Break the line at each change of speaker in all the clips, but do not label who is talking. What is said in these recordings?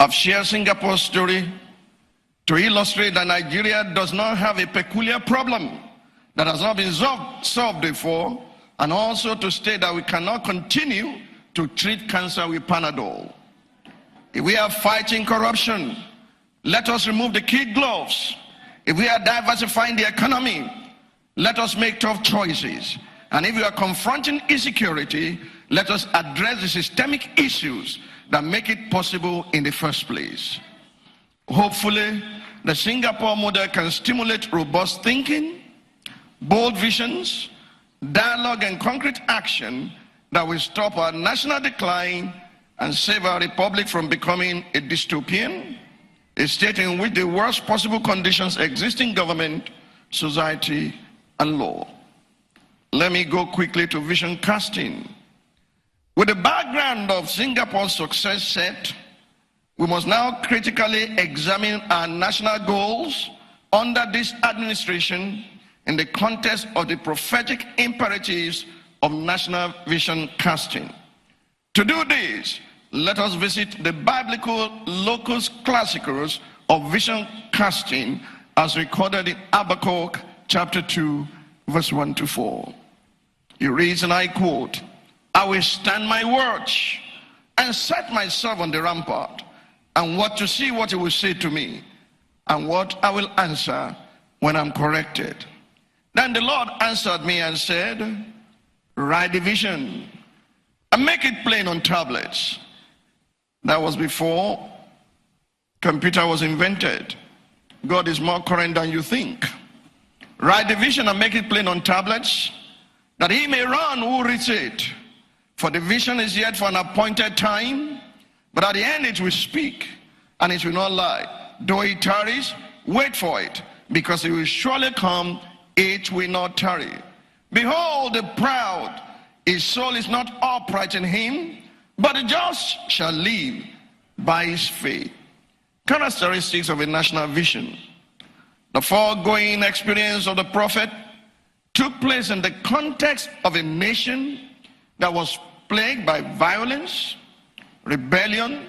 I've shared Singapore's story to illustrate that Nigeria does not have a peculiar problem that has not been solved before, and also to state that we cannot continue to treat cancer with Panadol. If we are fighting corruption, let us remove the kid gloves. If we are diversifying the economy, let us make tough choices. And if we are confronting insecurity, let us address the systemic issues that make it possible in the first place. Hopefully, the Singapore model can stimulate robust thinking, bold visions, dialogue, and concrete action that will stop our national decline and save our republic from becoming a dystopian, a state in which the worst possible conditions exist in government, society, and law. Let me go quickly to vision casting. With the background of Singapore's success set, we must now critically examine our national goals under this administration in the context of the prophetic imperatives of national vision casting. To do this, let us visit the biblical locus classicus of vision casting as recorded in Habakkuk chapter 2, verse 1 to 4. He reads, and I quote, I will stand my watch and set myself on the rampart and what to see what he will say to me and what I will answer when I'm corrected. Then the Lord answered me and said, write the vision and make it plain on tablets. That was before computer was invented. God is more current than you think. Write the vision and make it plain on tablets, that he may run who reads it. For the vision is yet for an appointed time, but at the end it will speak, and it will not lie. Though it tarries, wait for it, because it will surely come, it will not tarry. Behold, the proud, his soul is not upright in him, but the just shall live by his faith. Characteristics of a national vision. The foregoing experience of the prophet took place in the context of a nation that was plagued by violence, rebellion,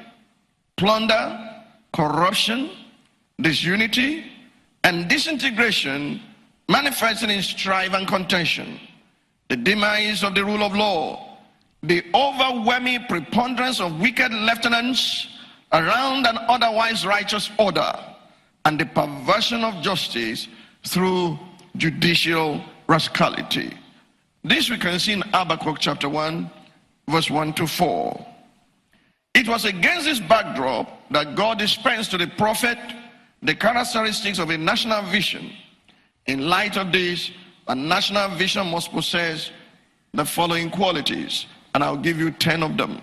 plunder, corruption, disunity, and disintegration, manifesting in strife and contention. The demise of the rule of law, the overwhelming preponderance of wicked lieutenants around an otherwise righteous order, and the perversion of justice through judicial rascality. This we can see in Habakkuk chapter 1, verse 1 to 4. It was against this backdrop that God dispensed to the prophet the characteristics of a national vision. In light of this, a national vision must possess the following qualities, and I'll give you 10 of them.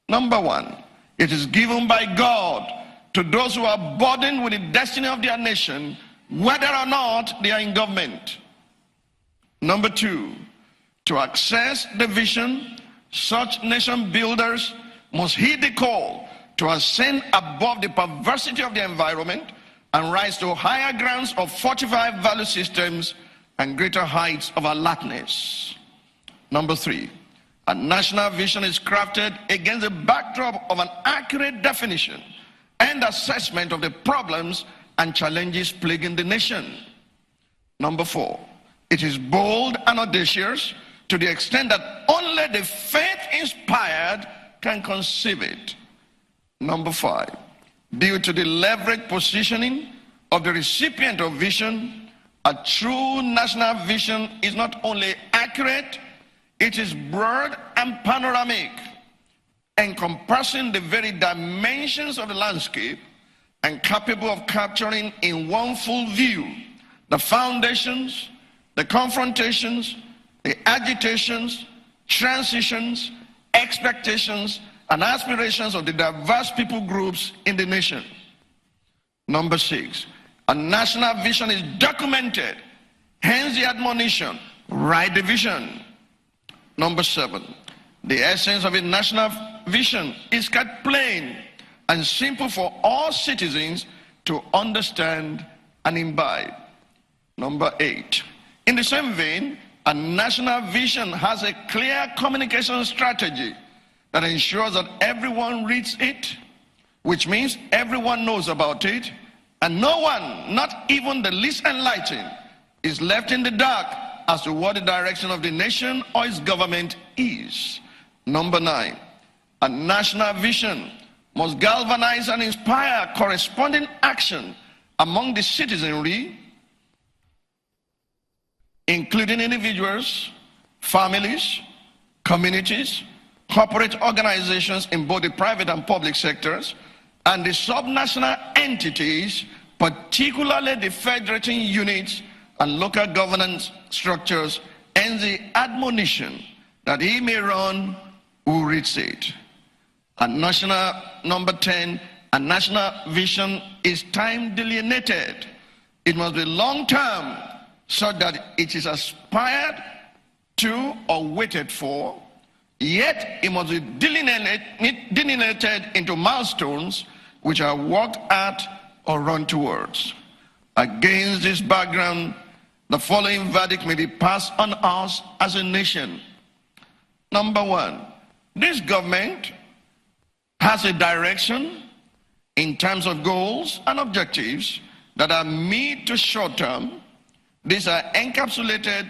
Number 1, it is given by God to those who are burdened with the destiny of their nation, whether or not they are in government. Number 2, to access the vision, such nation builders must heed the call to ascend above the perversity of the environment and rise to higher grounds of fortified value systems and greater heights of alertness. Number 3, a national vision is crafted against the backdrop of an accurate definition and assessment of the problems and challenges plaguing the nation. Number 4, it is bold and audacious to the extent that only the faith-inspired can conceive it. Number 5, due to the leveraged positioning of the recipient of vision, a true national vision is not only accurate, it is broad and panoramic, encompassing the very dimensions of the landscape and capable of capturing in one full view the foundations, the confrontations, the agitations, transitions, expectations, and aspirations of the diverse people groups in the nation. Number 6, a national vision is documented, hence the admonition, write the vision. Number 7, the essence of a national vision is kept plain and simple for all citizens to understand and imbibe. Number 8, in the same vein, a national vision has a clear communication strategy that ensures that everyone reads it, which means everyone knows about it, and no one, not even the least enlightened, is left in the dark as to what the direction of the nation or its government is. Number 9, a national vision must galvanize and inspire corresponding action among the citizenry, including individuals, families, communities, corporate organizations in both the private and public sectors, and the subnational entities, particularly the federating units and local governance structures, and the admonition that he may run who reads it. And number 10, a national vision is time delineated. It must be long term so that it is aspired to or waited for, yet it must be delineated into milestones which are worked at or run towards. Against this background, the following verdict may be passed on us as a nation. Number 1, this government has a direction in terms of goals and objectives that are mid to short term. These are encapsulated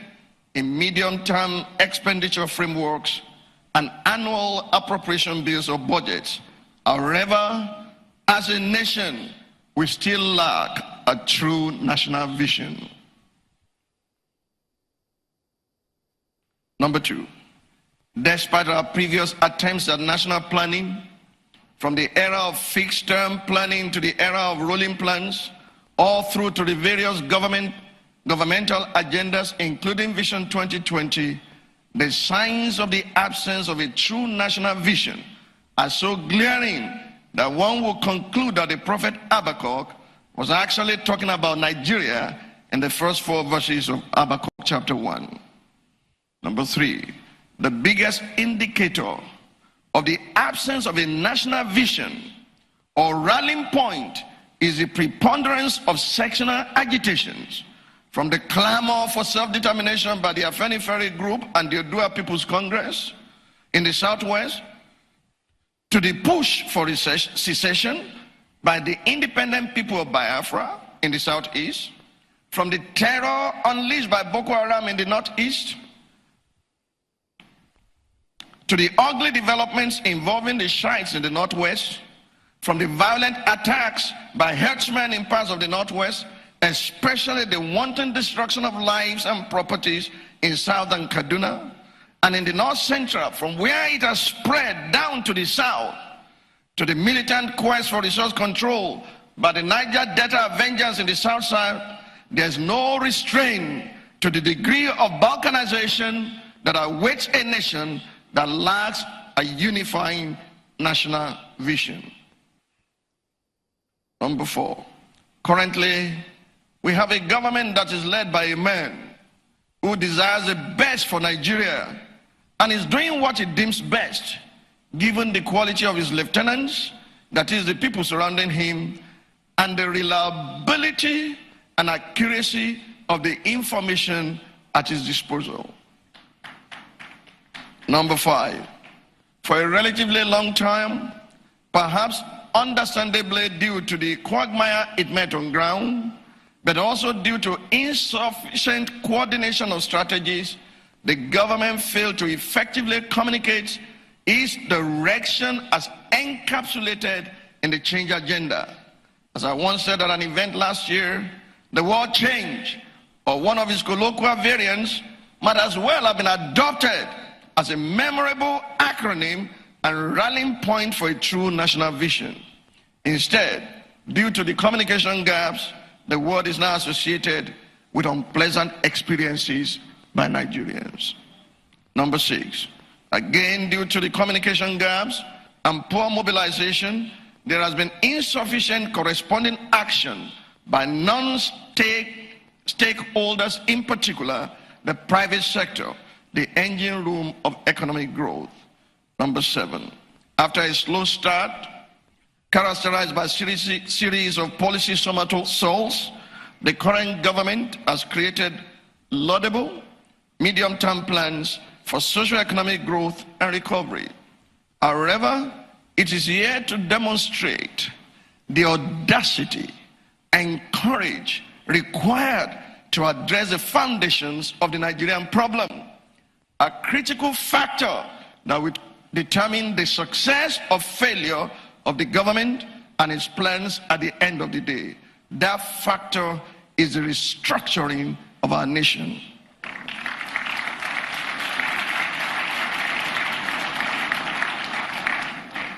in medium-term expenditure frameworks and annual appropriation bills or budgets. However, as a nation, we still lack a true national vision. Number 2, despite our previous attempts at national planning, from the era of fixed-term planning to the era of rolling plans, all through to the various governmental agendas, including Vision 2020, the signs of the absence of a true national vision are so glaring that one will conclude that the prophet Habakkuk was actually talking about Nigeria in the first 4 verses of Habakkuk chapter 1. Number 3, the biggest indicator of the absence of a national vision or rallying point is the preponderance of sectional agitations, from the clamor for self-determination by the Afenifere group and the Odua People's Congress in the Southwest, to the push for secession by the independent people of Biafra in the Southeast, from the terror unleashed by Boko Haram in the Northeast, to the ugly developments involving the Shiites in the Northwest, from the violent attacks by herdsmen in parts of the Northwest, especially the wanton destruction of lives and properties in southern Kaduna, and in the North Central, from where it has spread down to the south, to the militant quest for resource control by the Niger Delta Avengers in the South Side. There's no restraint to the degree of balkanization that awaits a nation that lacks a unifying national vision. Number 4, currently we have a government that is led by a man who desires the best for Nigeria and is doing what he deems best, given the quality of his lieutenants, that is the people surrounding him, and the reliability and accuracy of the information at his disposal. Number 5, for a relatively long time, perhaps understandably due to the quagmire it met on ground, but also due to insufficient coordination of strategies, the government failed to effectively communicate its direction as encapsulated in the change agenda. As I once said at an event last year, the word change, or one of its colloquial variants, might as well have been adopted as a memorable acronym and rallying point for a true national vision. Instead, due to the communication gaps, the word is now associated with unpleasant experiences by Nigerians. Number 6, again due to the communication gaps and poor mobilization, there has been insufficient corresponding action by non-stakeholders, in particular the private sector, the engine room of economic growth. Number 7, after a slow start, characterized by a series of policy somersaults, the current government has created laudable medium-term plans for socio-economic growth and recovery. However, It is here to demonstrate the audacity and courage required to address the foundations of the Nigerian problem, a critical factor that will determine the success or failure of the government and its plans at the end of the day. That factor is the restructuring of our nation.